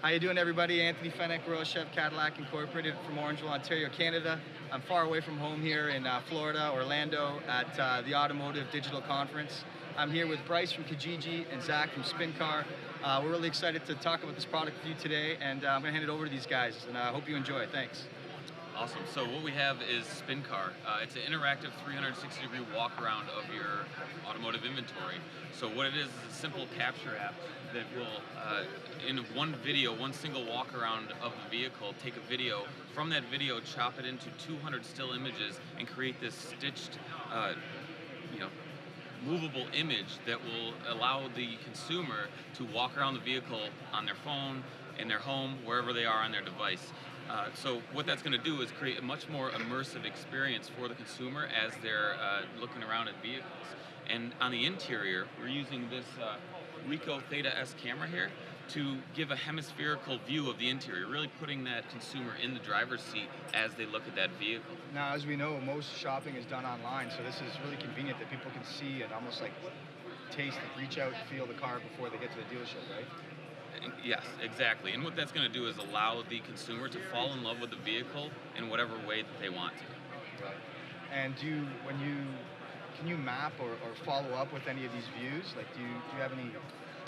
How you doing, everybody? Anthony Fenech, Royal Chef Cadillac Incorporated from Orangeville, Ontario, Canada. I'm far away from home here in Florida, Orlando, at the Automotive Digital Conference. I'm here with Bryce from Kijiji and Zach from Spin Car. We're really excited to talk about this product with you today, and I'm going to hand it over to these guys, and I hope you enjoy it. Thanks. Awesome. So what we have is Spin Car. It's an interactive 360-degree walk-around of your automotive inventory. So what it is a simple capture app that will, in one video, one single walk-around of the vehicle, take a video, from that video, chop it into 200 still images, and create this stitched, movable image that will allow the consumer to walk around the vehicle on their phone, in their home, wherever they are on their device. So what that's going to do is create a much more immersive experience for the consumer as they're looking around at vehicles. And on the interior, we're using this Ricoh Theta S camera here to give a hemispherical view of the interior, really putting that consumer in the driver's seat as they look at that vehicle. Now, as we know, most shopping is done online, so this is really convenient that people can see and almost like taste and reach out and feel the car before they get to the dealership, right? Yes, exactly. And what that's going to do is allow the consumer to fall in love with the vehicle in whatever way that they want to. Right. And can you map or follow up with any of these views? Like, do you have any?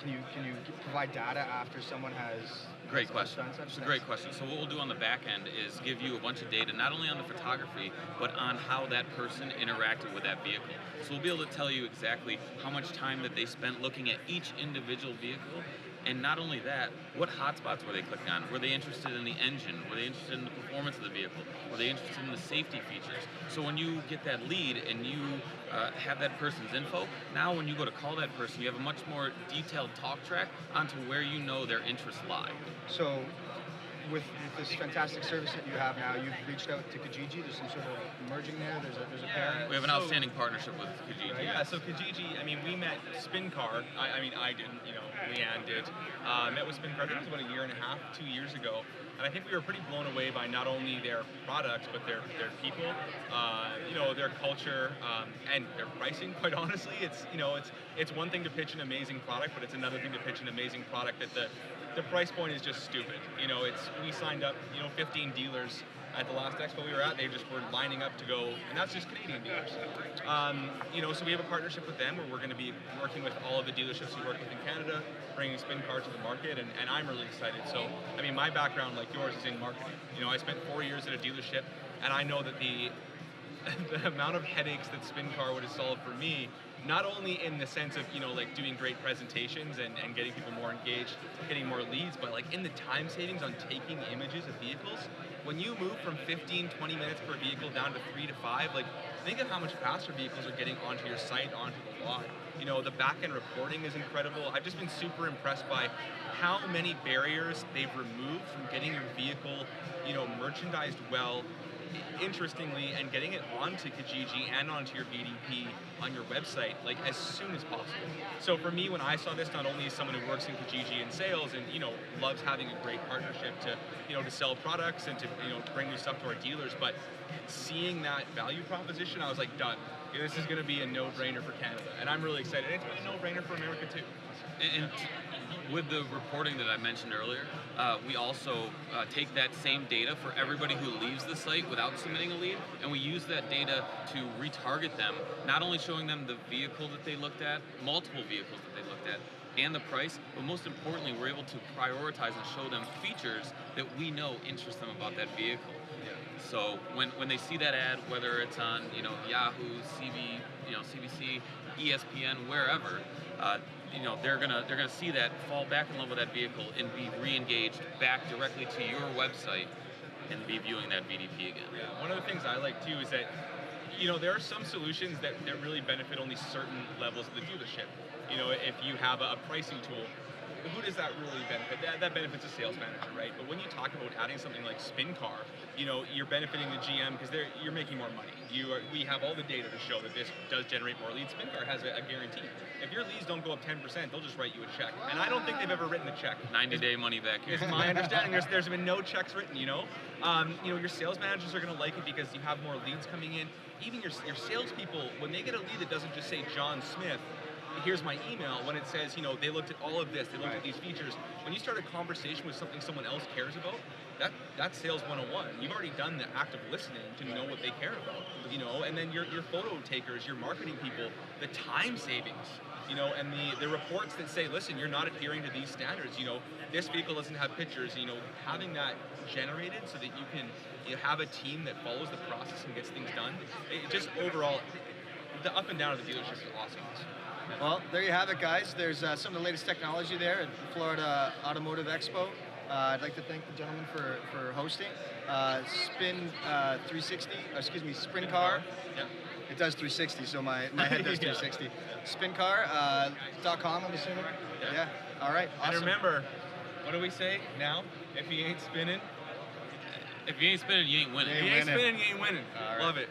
Can you provide data after someone has? Great question. It's a great question. So what we'll do on the back end is give you a bunch of data, not only on the photography, but on how that person interacted with that vehicle. So we'll be able to tell you exactly how much time that they spent looking at each individual vehicle. And not only that, what hotspots were they clicking on? Were they interested in the engine? Were they interested in the performance of the vehicle? Were they interested in the safety features? So when you get that lead and you have that person's info, now when you go to call that person, you have a much more detailed talk track onto where you know their interests lie. So with this fantastic service that you have now, you've reached out to Kijiji. There's some sort of merging there. There's a pairing. We have an outstanding partnership with Kijiji. Right. Yeah, so Kijiji, I mean, we met Spin Car. I didn't, Leanne did. Met with Spin Car, I think it was about a year and a half, 2 years ago. And I think we were pretty blown away by not only their products, but their people, their culture, and their pricing, quite honestly. It's one thing to pitch an amazing product, but it's another thing to pitch an amazing product that the price point is just stupid. We signed up, 15 dealers at the last expo we were at. They just were lining up to go, and that's just Canadian dealers. So we have a partnership with them where we're going to be working with all of the dealerships we work with in Canada, bringing Spin Car to the market, and I'm really excited. So, I mean, my background, like yours, is in marketing. I spent 4 years at a dealership, and I know that the amount of headaches that Spin Car would have solved for me, not only in the sense of, doing great presentations and getting people more engaged, getting more leads, but like in the time savings on taking images of vehicles. When you move from 15, 20 minutes per vehicle down to 3 to 5, like think of how much faster vehicles are getting onto your site, onto the lot. The back-end reporting is incredible. I've just been super impressed by how many barriers they've removed from getting your vehicle, merchandised well, interestingly, and getting it onto Kijiji and onto your BDP on your website, like as soon as possible. So for me, when I saw this, not only as someone who works in Kijiji in sales and loves having a great partnership to sell products and to bring new stuff to our dealers, but seeing that value proposition, I was like, done. This is going to be a no-brainer for Canada, and I'm really excited. It's a no-brainer for America too. And with the reporting that I mentioned earlier, we also take that same data for everybody who leaves the site without submitting a lead, and we use that data to retarget them, not only showing them the vehicle that they looked at, multiple vehicles that they looked at, and the price, but most importantly, we're able to prioritize and show them features that we know interest them about that vehicle. So when they see that ad, whether it's on Yahoo, CBC, ESPN, wherever, they're gonna see that, fall back in love with that vehicle, and be re-engaged back directly to your website and be viewing that BDP again. Yeah. One of the things I like too is that there are some solutions that really benefit only certain levels of the dealership. If you have a pricing tool, who does that really benefit? That benefits a sales manager, right? But when you talk about adding something like Spin Car, you're benefiting the GM because you're making more money. We have all the data to show that this does generate more leads. Spin Car has a guarantee. If your leads don't go up 10%, they'll just write you a check. And I don't think they've ever written a check. 90-day money back here. It's my understanding. There's been no checks written. Your sales managers are going to like it because you have more leads coming in. Even your salespeople, when they get a lead that doesn't just say John Smith, here's my email, when it says, they looked at all of this, they looked at these features. When you start a conversation with something someone else cares about, that's sales 101. You've already done the act of listening to know what they care about, and then your photo takers, your marketing people, the time savings, and the reports that say, listen, you're not adhering to these standards, this vehicle doesn't have pictures, having that generated so that you can have a team that follows the process and gets things done. It just overall, the up and down of the dealership is awesome. Well, there you have it, guys. There's some of the latest technology there at Florida Automotive Expo. I'd like to thank the gentleman for hosting. Spin Car. Yeah. It does 360, so my head does 360. Spincar.com, I'm assuming? Yeah. All right. Awesome. And remember, what do we say now? If you ain't spinning, If you ain't spinning, you ain't winning. you ain't spinning, you ain't winning. All right. Love it.